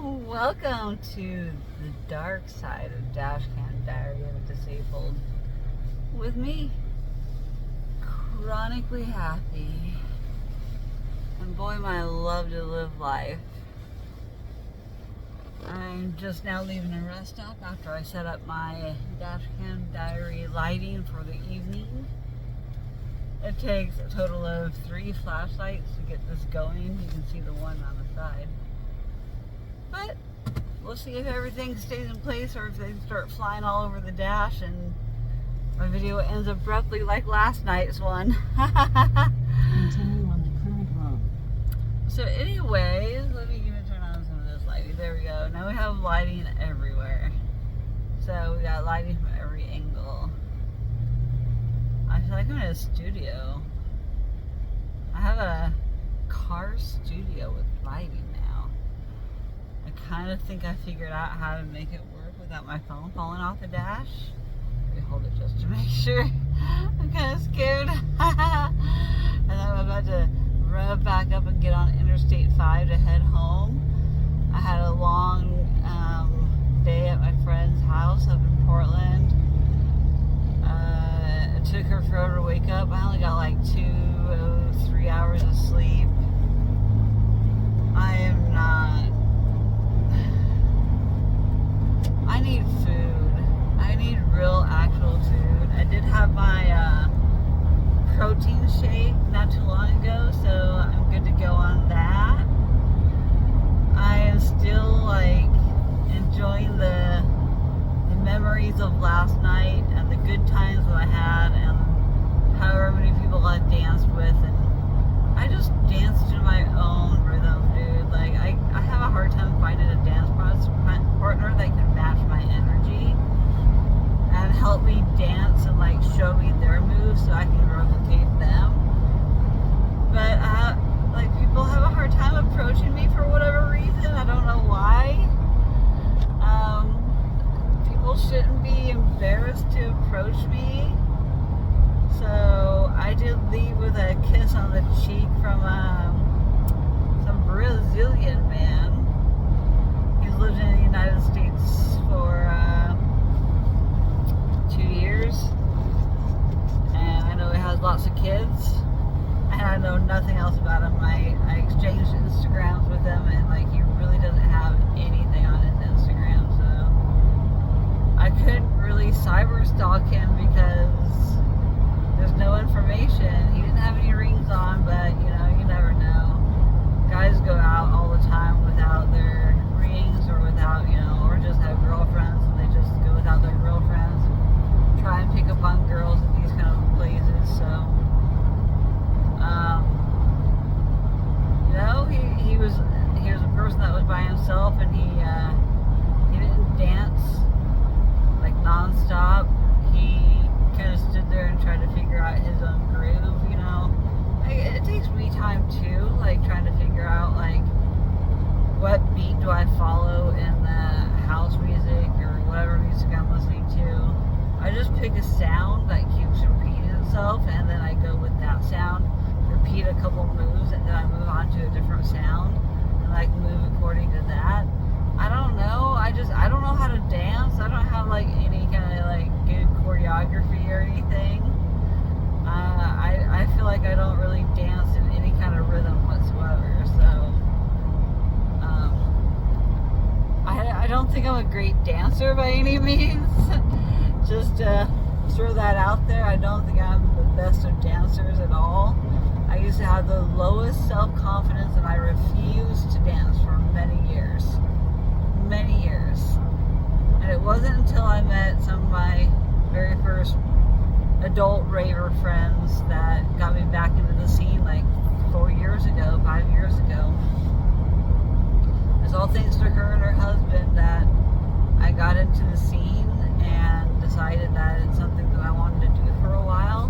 Welcome to the dark side of Dashcam Diary of a Disabled with me, chronically happy. And boy, my love to live life. I'm just now leaving a rest stop after I set up my Dashcam Diary lighting for the evening. It takes a total of 3 flashlights to get this going. You can see the one on the side. But we'll see if everything stays in place or if they start flying all over the dash and my video ends abruptly like last night's one. Continue on the current road. So anyway, let me even turn on some of this lighting. There we go. Now we have lighting everywhere. So we got lighting from every angle. I feel like I'm in a studio. I have a car studio with lighting now. I kind of think I figured out how to make it work without my phone falling off the dash. Let me hold it just to make sure. I'm kind of scared. And I'm about to rev back up and get on Interstate 5 to head home. I had a long day at my friend's house up in Portland. It took her forever to wake up. I only got like 3 hours of sleep. I am not. I need food. I need real actual food. I did have my protein shake not too long ago, so I'm good to go on that. I am still like enjoying the memories of last night and the good times that I had and however many people I danced with, and I just danced to my own rhythm, dude. Like I have a hard time finding a dance partner that can match my energy and help me dance and like show me their moves so I can replicate them. But like people have a hard time approaching me for whatever reason. I don't know why. People shouldn't be embarrassed to approach me. So I did leave with a kiss on the cheek from some Brazilian man. He's lived in the United States for 2 years, and I know he has lots of kids, and I know nothing else about him. I exchanged Instagrams with him, and like he really doesn't have anything on his Instagram, so I couldn't really cyber stalk him because there's no information. He didn't have any rings on, but you know, you never know. Guys go out all the time without their rings or without, you know, or just have girlfriends and they just go without their girlfriends and try and pick up on girls in these kind of places. So, you know, he was a person that was by himself, and he didn't dance like nonstop. He kind of stood there and tried to figure out his own groove, you know. It takes me time too, like trying to figure out like what beat do I follow in the house music or whatever music I'm listening to. I just pick a sound that keeps repeating itself, and then I go with that sound, repeat a couple moves, and then I move on to a different sound and like move according to that. I don't know. I don't know how to dance. I don't have like any kind of like good choreography or anything. I feel like I don't really dance in any kind of rhythm whatsoever. So I don't think I'm a great dancer by any means. Just throw that out there. I don't think I'm the best of dancers at all. I used to have the lowest self-confidence, and I refused to dance for many years. Many years. And it wasn't until I met some of my very first adult raver friends that got me back into the scene like 5 years ago. It's all thanks to her and her husband that I got into the scene and decided that it's something that I wanted to do for a while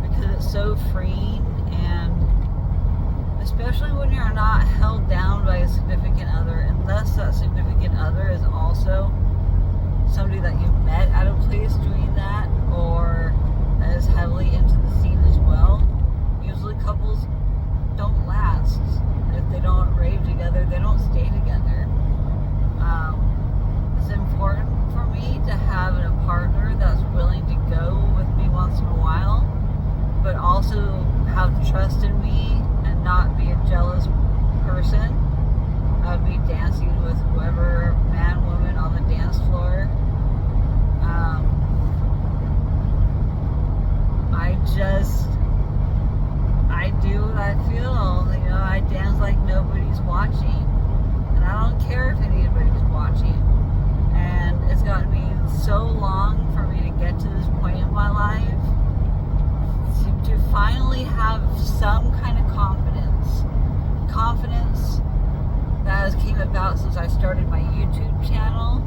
because it's so freeing, and especially when you're not held down by a significant other, unless that significant other is also somebody that you've met at a place doing that or is heavily into the scene as well. Usually couples don't last. If they don't rave together, they don't stay together. don't care if anybody's watching. And it's gotten me so long for me to get to this point in my life to finally have some kind of confidence. Confidence that has came about since I started my YouTube channel.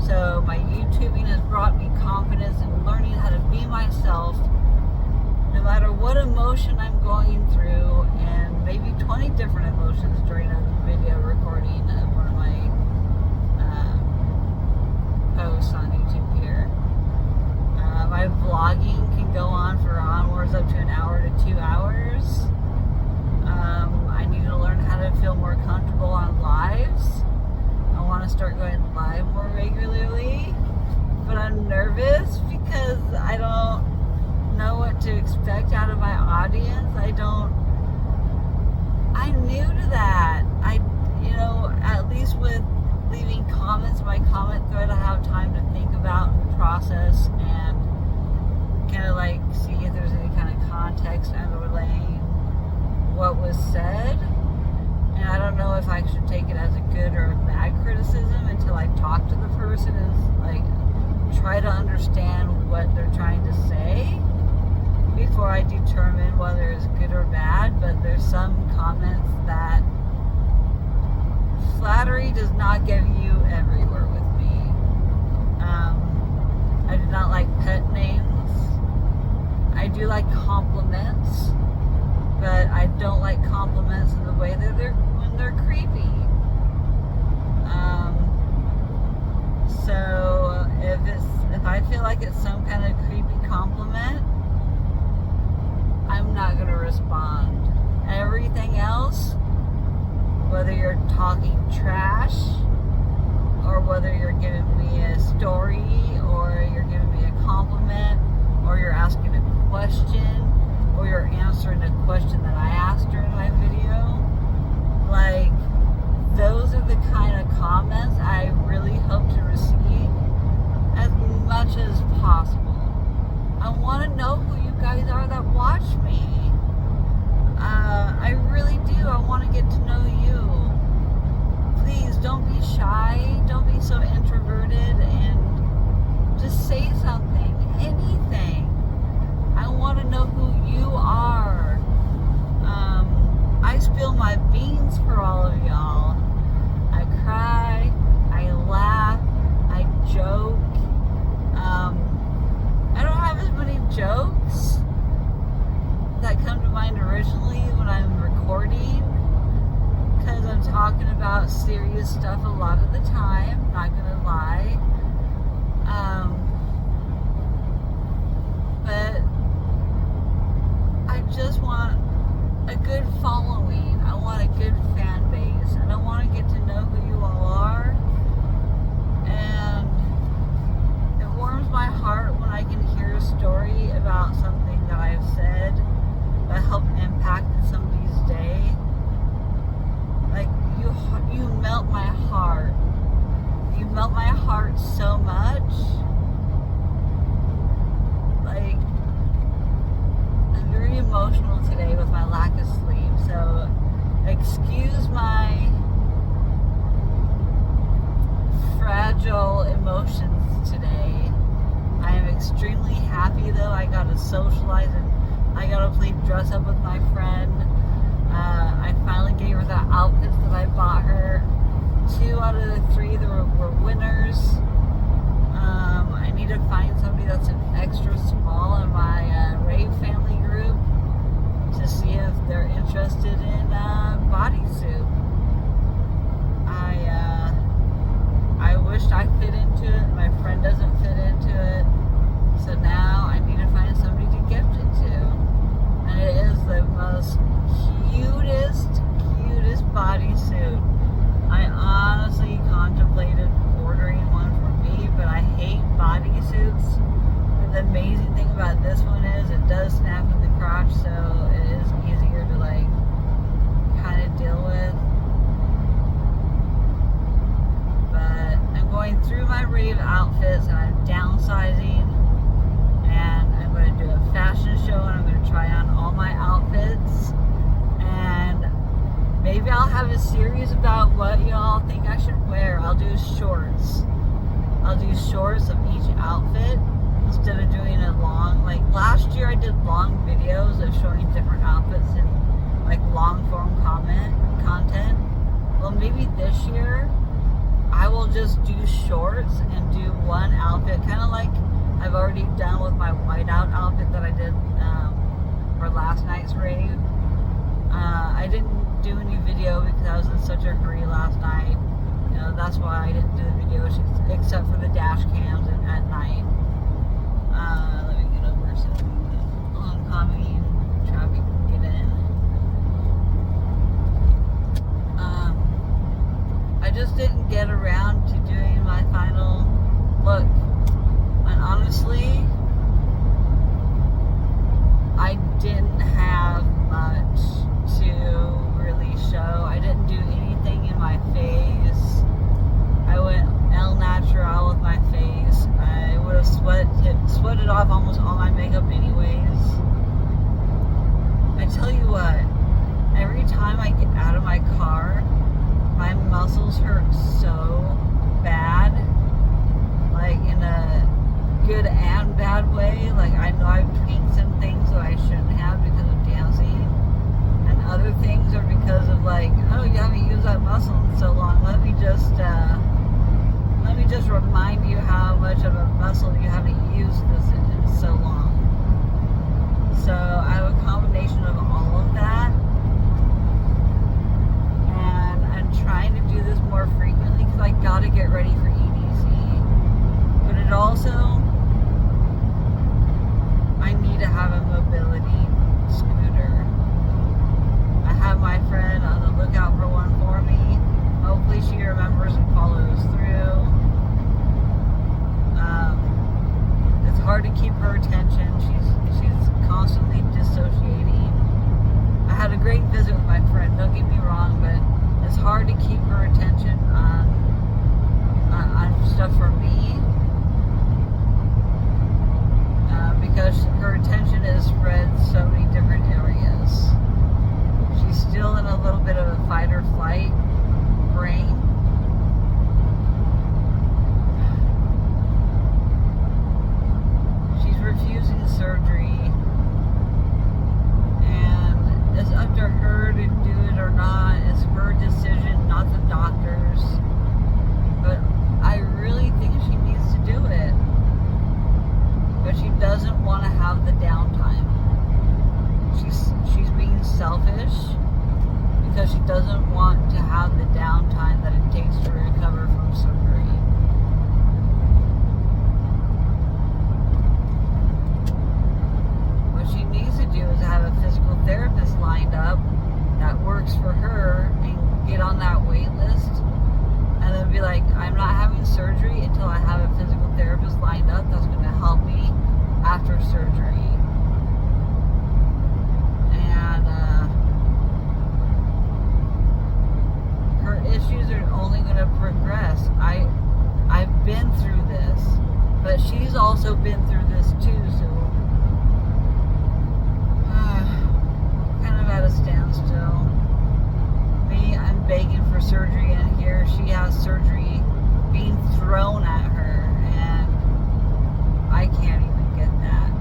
So my YouTubing has brought me confidence in learning how to be myself no matter what emotion I'm going through, and maybe 20 different emotions during a video recording of one of my posts on YouTube here. My vlogging can go on for onwards up to an hour to 2 hours. I need to learn how to feel more comfortable on lives. I want to start going live more regularly, but I'm nervous because I don't know what to expect out of my audience. I'm new to that. At least with leaving comments in my comment thread, I have time to think about and process and kind of like see if there's any kind of context underlying what was said. And I don't know if I should take it as a good or a bad criticism until I talk to the person and like try to understand what they're trying to say before I determine whether it's good or bad. But there's some comments that flattery does not get you everywhere with me. I do not like pet names. I do like compliments, but I don't like compliments in the way that when they're creepy. So if I feel like it's some kind of creepy compliment, I'm not gonna respond. Everything else, whether you're talking trash or whether you're giving me a story or you're giving me a compliment or you're asking a question or you're answering a question that I asked during my video, like, those are the kind of comments I really hope to receive as much as possible. I want to know who you guys are that watch me. I really do. I want to get to know you. Please don't be shy. Don't be so introverted, and just say something, anything. I want to know who you are. I spill my beans for all of y'all. I cry, I laugh, I joke. I don't have as many jokes that come to mind originally when I'm recording, because I'm talking about serious stuff a lot of the time, not gonna lie. But I just want a good following. I want a good fan base, and I want to get to know who you all are. And it warms my heart when I can hear a story about something that I've said that helped impact somebody's day. Like, you melt my heart. You melt my heart so much. Like, I'm very emotional today with my lack of sleep, so excuse my fragile emotions today. I am extremely happy though. I got to socialize and I got to play dress up with my friend. I finally gave her the outfits that I bought her. 2 out of the 3 that were winners. I need to find somebody that's an extra small in my rave family group to see if they're interested in bodysuit. I wished I fit into it. My friend doesn't fit into it. So now I need to find somebody to gift it to. And it is the most cutest bodysuit. I honestly contemplated ordering one for me, but I hate bodysuits. But the amazing thing about this one is it does snap in the crotch, so it is easier to like kind of deal with. But I'm going through my rave outfits and I'm downsizing, and I'm going to do a fashion show and I'm going to try on all my outfits, and maybe I'll have a series about what y'all think I should I'll do shorts. I'll do shorts of each outfit instead of doing it long. Like last year I did long videos of showing different outfits and like long form content. Well, maybe this year I will just do shorts and do one outfit, kind of like I've already done with my whiteout outfit that I did for last night's rave. I didn't do any video because I was in such a hurry last night. You know, that's why I didn't do the video except for the dash cams at night. Let me get over so oncoming traffic can get in. I just didn't get around to doing my final look. And honestly, I didn't have much to really show. I didn't do anything in my face. I went el natural with my face. I would have sweated off almost all my makeup anyways. I tell you what, every time I get out of my car, my muscles hurt so bad, like in a good and bad way. Like I know I've tweaked some things that I shouldn't have because of dancing, and other things are because of like, oh, you haven't used that muscle in so long. Let me just remind you how much of a muscle you haven't used this in so long. So I have a combination of all of that, and I'm trying to do this more frequently because I gotta get ready for EDC. But it also, I need to have a mobility scooter. I have my friend on the lookout for one for me. Hopefully she remembers and follows through. It's hard to keep her attention. She's constantly dissociating. I had a great visit with my friend, don't get me wrong, but it's hard to keep her attention on stuff for me. Because her attention is spread so many different areas. She's still in a little bit of a fight or flight brain. She's refusing surgery, and it's up to her to do it or not. It's her decision, not the doctor's. But I really think she needs to do it. But she doesn't want to have the downtime. She's being selfish because she doesn't want to have the downtime that it takes to recover from surgery. What she needs to do is have a physical therapist lined up that works for her and get on that wait list, and then be like, I'm not having surgery until I have a physical therapist lined up that's going to help me after surgery. And her issues are only going to progress. I've been through this, but she's also been through this too, so kind of at a standstill. Me, I'm begging for surgery, and here she has surgery being thrown at her, and I can't even get that.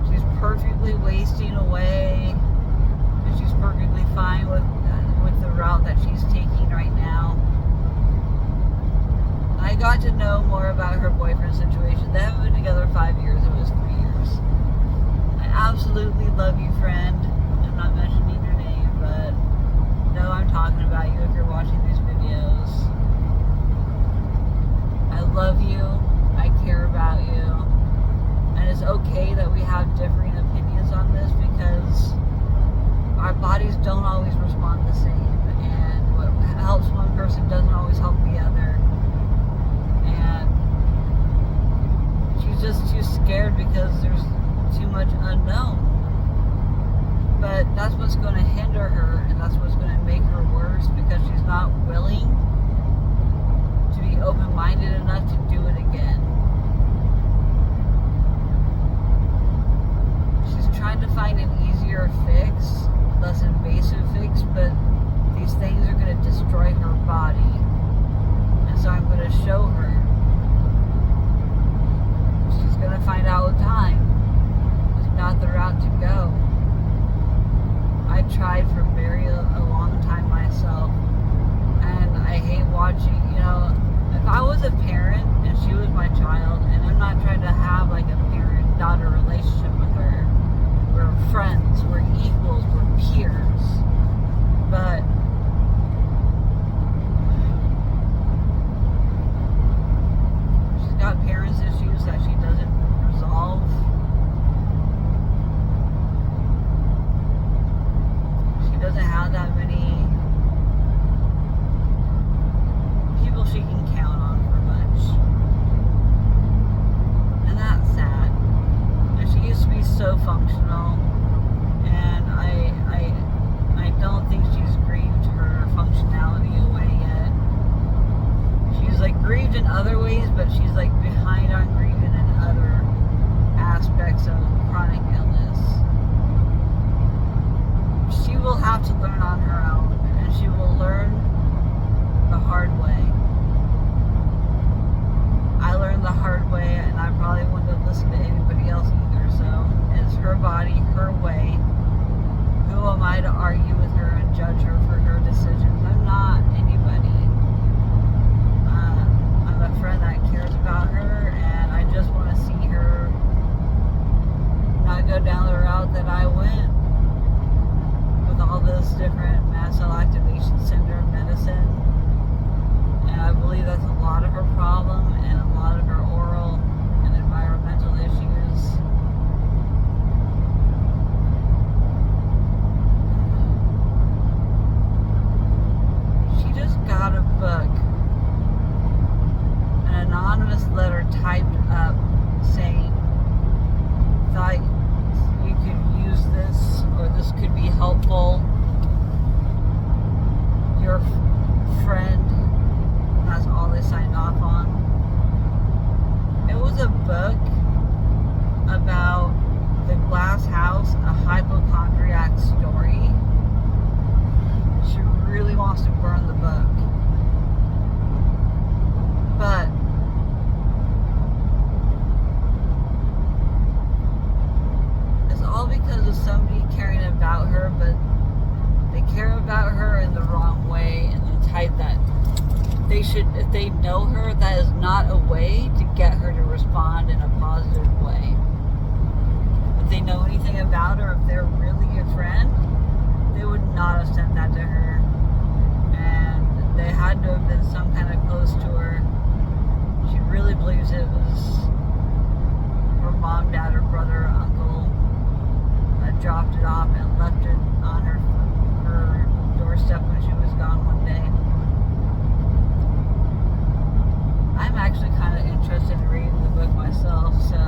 She's perfectly wasting away, and she's perfectly fine with the route that she's taking right now. I got to know more about her boyfriend situation. They haven't been together 5 years. It was 3 years. I absolutely love you, friend. I'm not mentioning your name, but no, I'm talking about you if you're watching these videos. I love you. I care about you. And it's okay that we have differing opinions on this because our bodies don't always respond the same. And what helps one person doesn't always help the other. And she's just too scared because there's too much unknown. But that's what's going to hinder her, and that's what's going to make her worse, because she's not willing to be open-minded enough to do it again. She's trying to find an easier fix, less invasive fix, but DARKSIDE for a long time myself, and I hate watching, if I was a parent and she was my child, and I'm not trying to have like a parent-daughter relationship with her, we're friends, we're equals, we're peers, but she's got parents issues that she doesn't resolve. She doesn't have that many people she can count on for much, and that's sad. And she used to be so functional, and I don't think she's grieved her functionality away yet. She's like grieved in other ways, but she's like behind on grieving in other aspects of chronic illness. She will have to learn on her own, and she will learn the hard way. I learned the hard way, and I probably wouldn't have listened to anybody else either, so it's her body, her way. Who am I to argue with her and judge her for her decisions? I'm not anybody. I'm a friend that cares about her, and I just want to see her not go down the route that I went with all this different mast cell activation syndrome medicine. And I believe that's a lot of her problem and a lot of her oral and environmental issues. She just got a book, an anonymous letter typed up saying, thought you could use this, or this could be helpful. Your friend. That's all they signed off on. It was a book about the glass house, a hypochondriac story. She really wants to burn the book. But it's all because of somebody caring about her, but they care about her in the wrong way, in the type that they should, if they know her, that is not a way to get her to respond in a positive way. If they know anything about her, if they're really a friend, they would not have sent that to her. And they had to have been some kind of close to her. She really believes it was her mom, dad, or brother, or uncle that dropped it off and left it on her doorstep when she was gone one day. I'm actually kind of interested in reading the book myself, so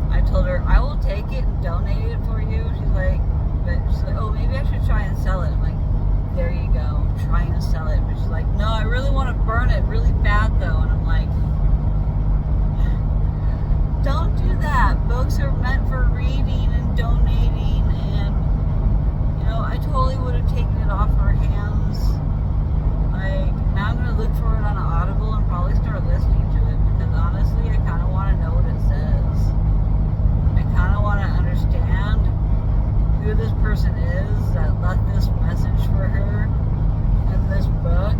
I told her I will take it and donate it for you. She's like, oh, maybe I should try and sell it. I'm like, there you go, try and sell it. But she's like, no, I really want to burn it really bad though. And I'm like, don't do that. Books are meant for reading and donating, and I totally would have taken it off her hands. Like, now I'm going to look for it on Audible and probably start listening to it, because honestly, I kind of want to know what it says. I kind of want to understand who this person is that left this message for her in this book.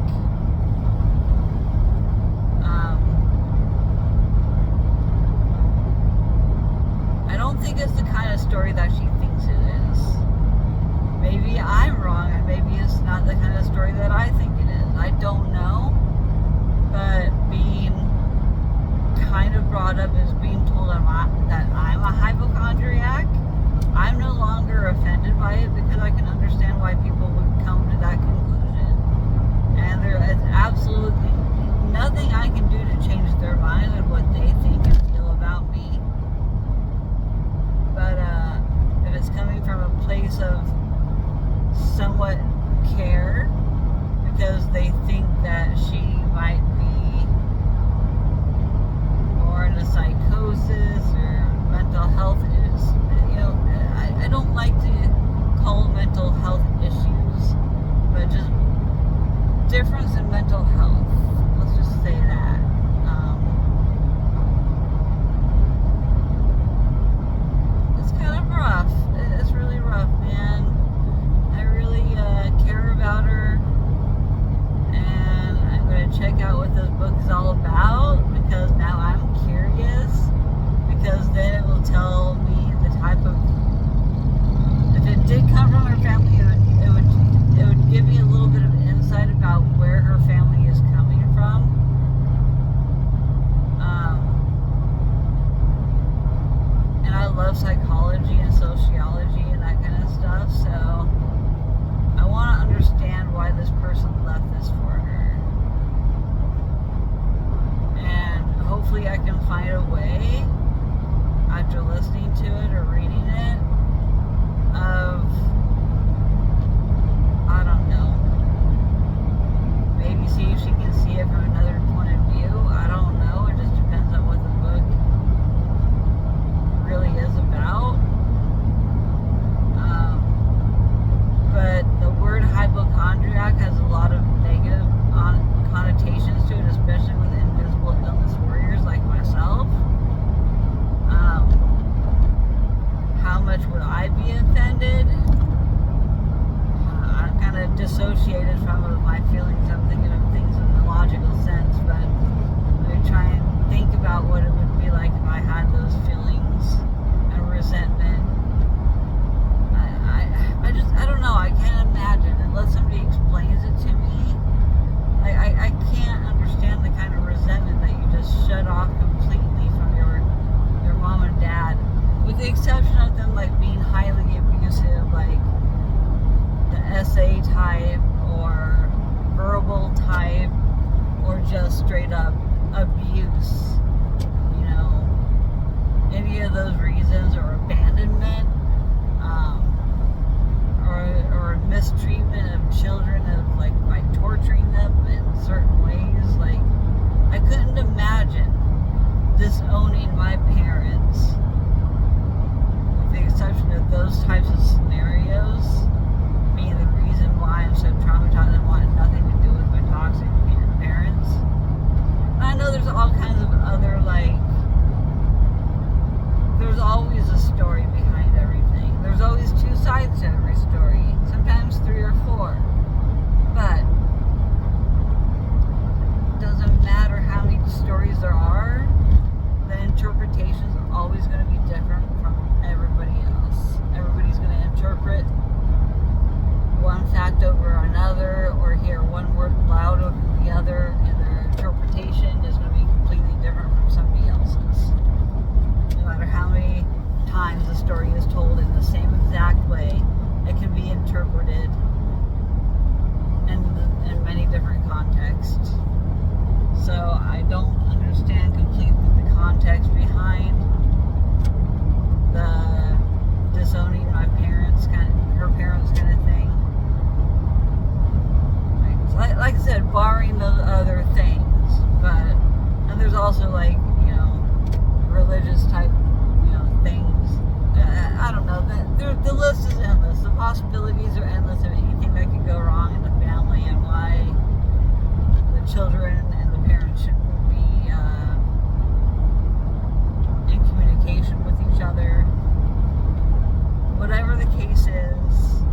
I don't think it's the kind of story that she thinks it is. Maybe I'm wrong, and maybe it's not the kind of story that I think it is. I don't know. But being kind of brought up as being told that I'm a hypochondriac, I'm no longer offended by it, because I can understand why people would come to that conclusion. And there is absolutely nothing I can do to change their mind and what they think and feel about me. But if it's coming from a place of somewhat care, because they think that she might be more in a psychosis or mental health is, I don't like to call mental health issues, but just difference in mental health. Let's just say that. It's kind of rough. It's really rough, man. what this book is all about, because now I'm curious, because then it will tell me the type of, if it did come from her family, it would give me a little bit of insight about where her family is coming from. And I love psychology and sociology and that kind of stuff, so I want to understand why this person left this for her. And hopefully I can find a way, after listening to it or reading it, of, I don't know, maybe see if she can see it from another point of view. I don't know. It just depends on what the book really is about. But the word hypochondriac has a lot of negative connotations to it, especially with invisible illness warriors like myself. How much would I be offended? I'm kind of dissociated from my feelings. I'm thinking of things in a logical sense, but I try and think about what it would be like if I had those feelings and resentment. I don't know. I can't imagine unless somebody explains it to me. I can't understand the kind of resentment that you just shut off completely from your mom and dad, with the exception of them like being highly abusive, like the SA type or verbal type, or just straight up abuse. You know, any of those reasons, or abandonment, or mistreatment of children, of like by torturing them in certain ways. Like, I couldn't imagine disowning my parents, with the exception of those types of scenarios being the reason why I'm so traumatized and wanted nothing to do with my toxic parents. And I know there's all kinds of other, like, there's always a story behind everything. There's always two sides to every story, sometimes 3 or 4. But it doesn't matter how many stories there are, the interpretations are always going to be different from everybody else. Everybody's going to interpret one fact over another, or hear one word loud over the other, and their interpretation is going to be completely different from somebody else's. No matter how many times the story is told in the same exact way, it can be interpreted in many different contexts. So I don't understand completely the context behind the disowning my parents, her parents kind of thing. Like I said, barring those other things, but, and there's also, like, you know, religious type, you know, things. I don't know. The list is endless. The possibilities are endless of anything that could go wrong in the family, and why the children and the parents shouldn't be in communication with each other. Whatever the case is,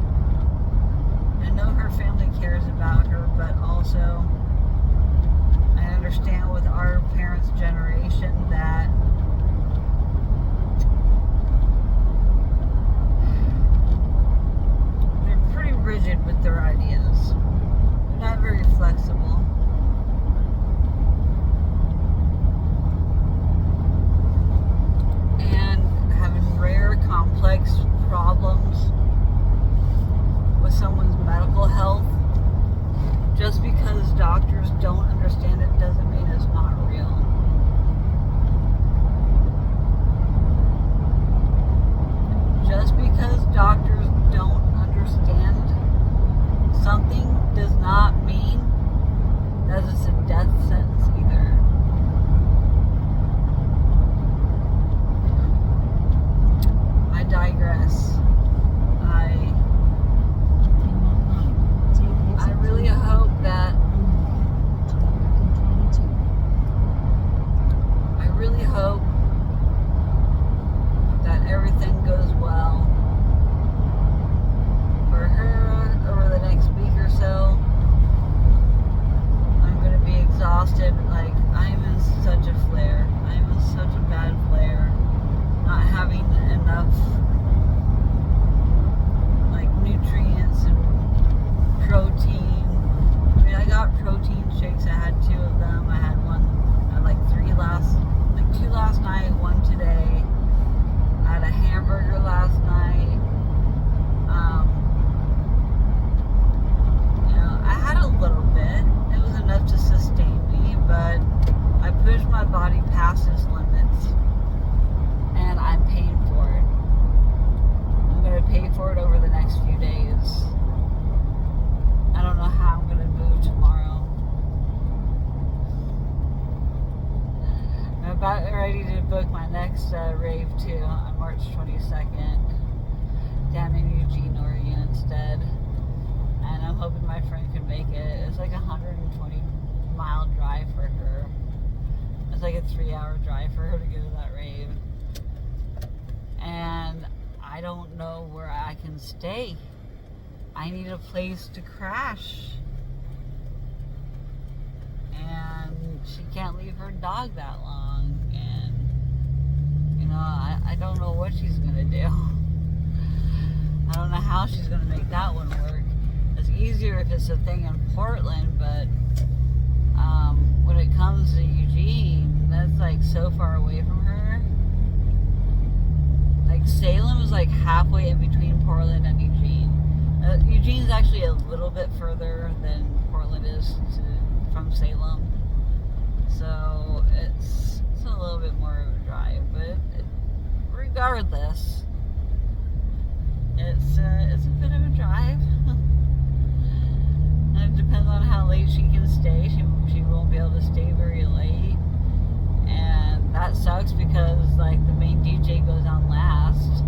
I know her family cares about her, but also I understand with our parents' generation that they're pretty rigid with their ideas. They're not very flexible. And having rare, complex problems with someone's medical health, just because doctors don't understand it doesn't mean it's not real. next rave too on March 22nd down in Eugene, Oregon instead. And I'm hoping my friend can make it. It's like a 120-mile drive for her. It's like a 3-hour drive for her to go to that rave. And I don't know where I can stay. I need a place to crash. And she can't leave her dog that long. And, you know, I don't know what she's going to do. I don't know how she's going to make that one work. It's easier if it's a thing in Portland, but when it comes to Eugene, that's like so far away from her. Like Salem is like halfway in between Portland and Eugene. Eugene's actually a little bit further than Portland is from Salem, so it's a little bit more of a drive. But regardless, it's a bit of a drive. And it depends on how late she can stay. She won't be able to stay very late, and that sucks because like the main DJ goes on last.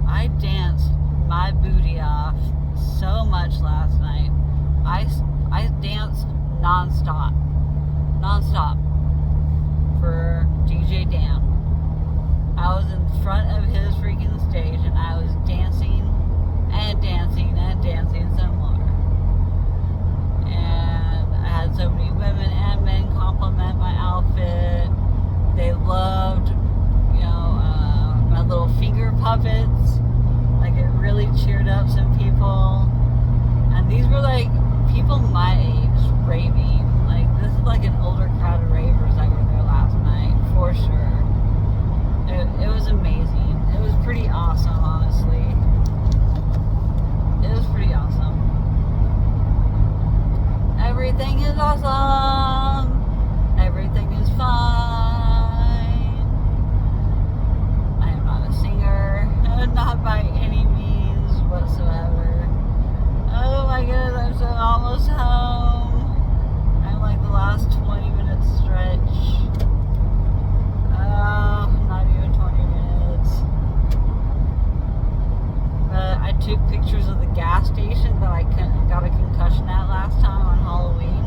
I danced my booty off so much last night. I danced non-stop for DJ Dan. I was in front of his freaking stage and I was dancing and dancing and dancing some more. And I had so many women and men compliment my outfit. They loved, you know, my little finger puppets. Like it really cheered up some people. And these were like people my age raving. Like this is like an older crowd of ravers that were there last night, for sure. It was amazing. It was pretty awesome, honestly. It was pretty awesome. Everything is awesome. Everything is fine. I am not a singer. Not by any means whatsoever. Oh my goodness, I'm so almost home. I'm like the last 20 minutes stretch. Not even 20 minutes. But I took pictures of the gas station that I got a concussion at last time on Halloween.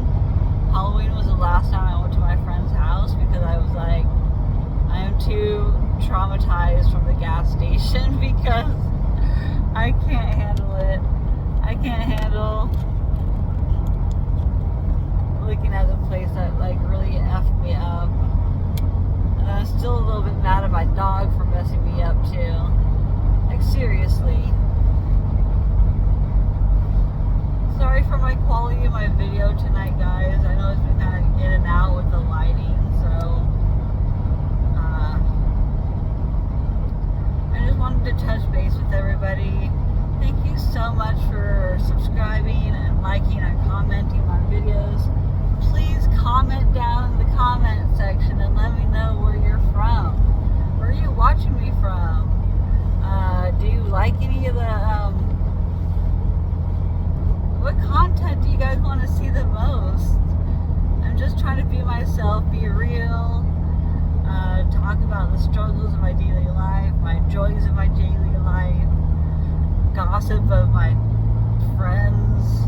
Halloween was the last time I went to my friend's house because I was like, I am too traumatized from the gas station because I can't handle it. I can't handle looking at the place that like really effed me up. And I'm still a little bit mad at my dog for messing me up too. Like seriously. Sorry for my quality of my video tonight, guys. I know it's been kind of in and out with the lighting, so I just wanted to touch base with everybody. Thank you so much for subscribing and liking and commenting on videos. Please comment down in the comment section and let me know where you're from. Where are you watching me from? Do you like any of the what content do you guys want to see the most? I'm just trying to be myself, be real, talk about the struggles of my daily life, my joys of my daily life, gossip of my friends,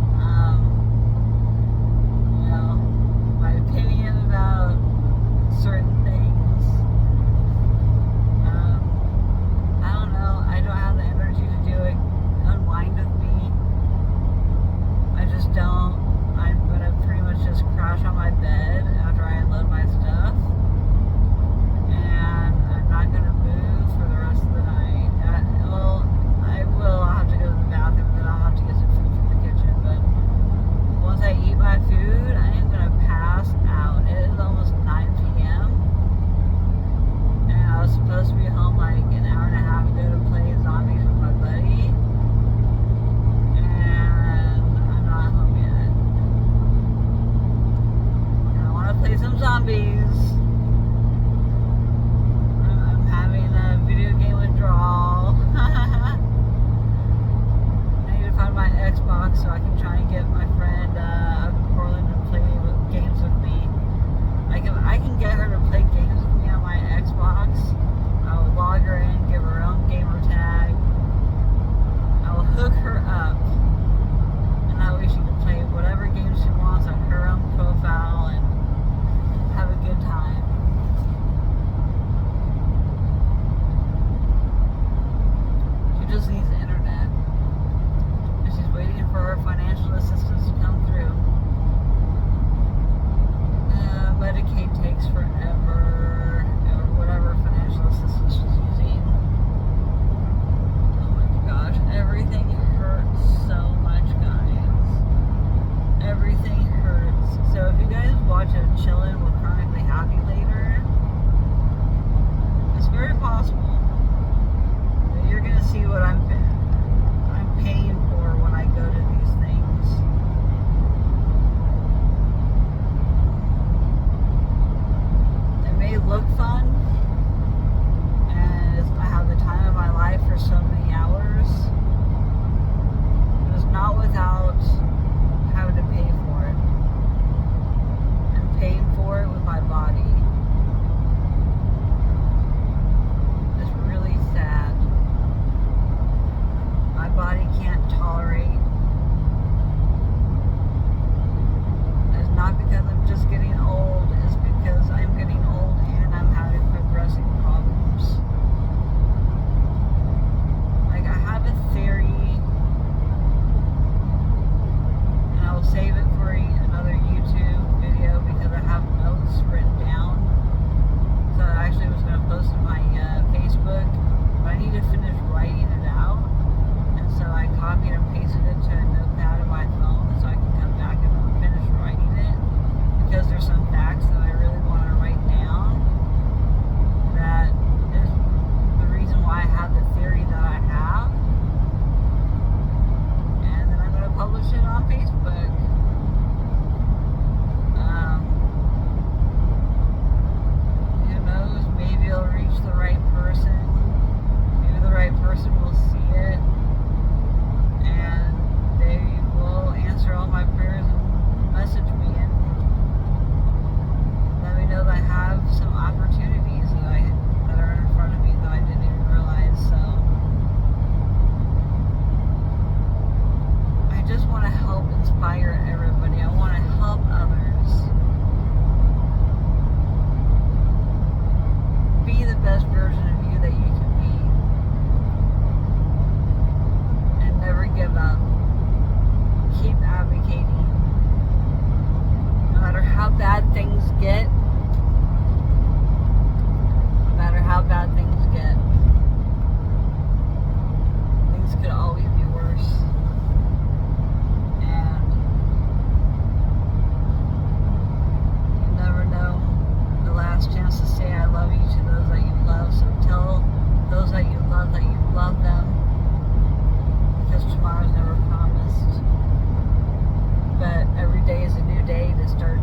you know, my opinion about certain things. I don't know. I don't have the energy to do it. Unwind with me. I just don't. I'm gonna pretty much just crash on my bed after I unload my stuff, and I'm not gonna move for the rest of the night. Well, I will. I'll have to go to the bathroom, then I'll have to get some food from the kitchen. But once I eat my food, I am gonna pass out. It is almost 9 p.m. and I was supposed to be home like an hour and a half ago to play zombies with my buddy. Play some zombies. I'm having a video game withdrawal. I need to find my Xbox so I can try and get my friend out in Portland to play games with me. I can get her to play games with me on my Xbox. without having to pay for it. And paying for it with my body. It's really sad. My body can't tolerate. It's not because I'm just getting old, it's because I'm getting old and I'm having progressing problems. Like, I have a theory, and I'll save it for another YouTube video because I have notes written down. So I actually was going to post it on my Facebook, but I need to finish writing it out. And so I copied and pasted it to a notepad on my phone so I can come back and finish writing it. Because there's some facts that I really want to write down that is the reason why I have the theory that I have. And then I'm going to publish it on Facebook. Who knows? Maybe it'll reach the right person. Maybe the right person will see it. And they will answer all my prayers and message me and let me know that I have some opportunities that are in front of me that I didn't even realize. So I just want to help inspire everybody. I want to help others. Be the best version of you that you can be. And never give up. Keep advocating. No matter how bad things get. No matter how bad things get. Things could always be worse. And you never know the last chance to say I love you to those that you love. So tell those that you love them. Because tomorrow's never promised. But every day is a new day to start